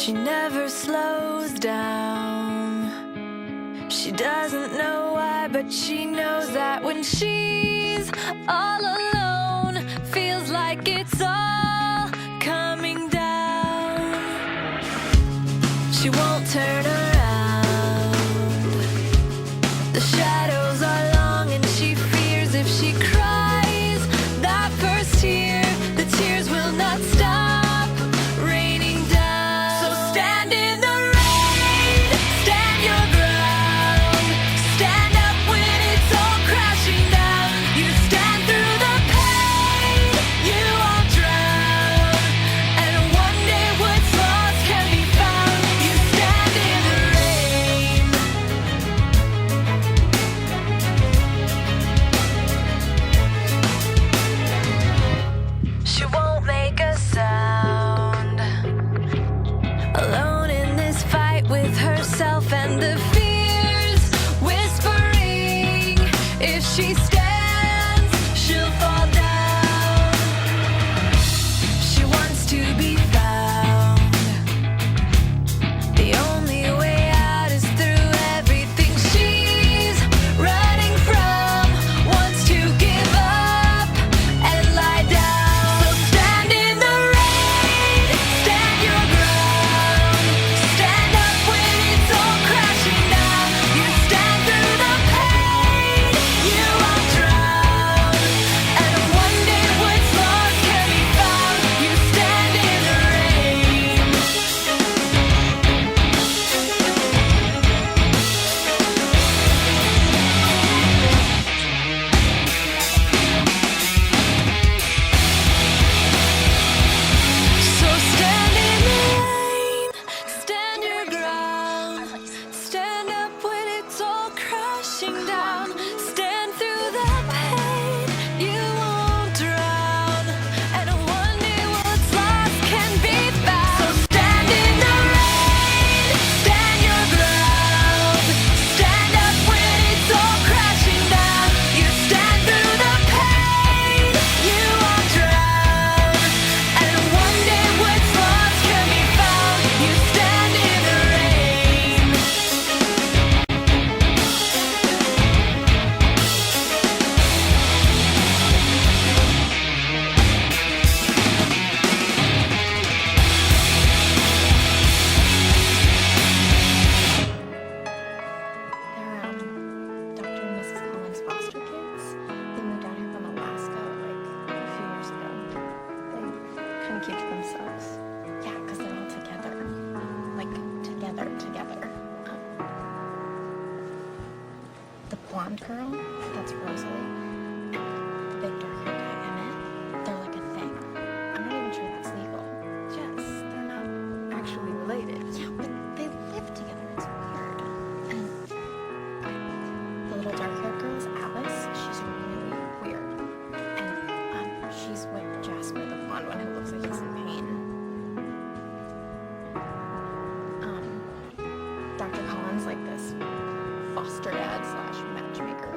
She never slows down. She doesn't know why, but she knows that when she's all alone, feels like it's all coming down. She won't turn around. The shadows are long and she fears if she cries that first tear, the tears will not stop raining down. So stand in the rain, stand your ground, stand up when it's all crashing down. You stand through the pain, you won't drown, and one day what's lost can be found. You stand in the rain. She won't make a sound, alone in this fight with herself and the fears whispering. If she stands, she'll fall down. She wants to be found. The only way out is through everything she's running from. Wants to give up and lie down. So stand in the rain, stand your ground, stand up when it's all crashing down. You stand through the pain, you won't drown, and one day what's lost can be found. You stand in the rain. So stand in the rain, stand your ground, stand up when it's all crashing down. Stand through the pain, you won't drown, and one day what's lost can be found. So stand in the rain, stand your ground, stand up when it's all crashing down. You stand through the pain, you won't drown, and one day what's lost can be found. You stand in the rain. They're Dr. and Mrs. Collins foster kids. They moved down here from Alaska like a few years ago. They couldn't keep to themselves. Yeah, because they're all together. Like together. The blonde girl, that's Rosalie. And the big dark-haired guy, Emmett. They're like a thing. I'm not even sure that's legal. Jess, they're not actually related. Yeah, but they live together. It's weird. And the little dark-haired girl is Alice. She's really weird. And she's with Jasper, the blonde one who looks like he's in pain. Dr. Collins like this foster dad / matchmaker.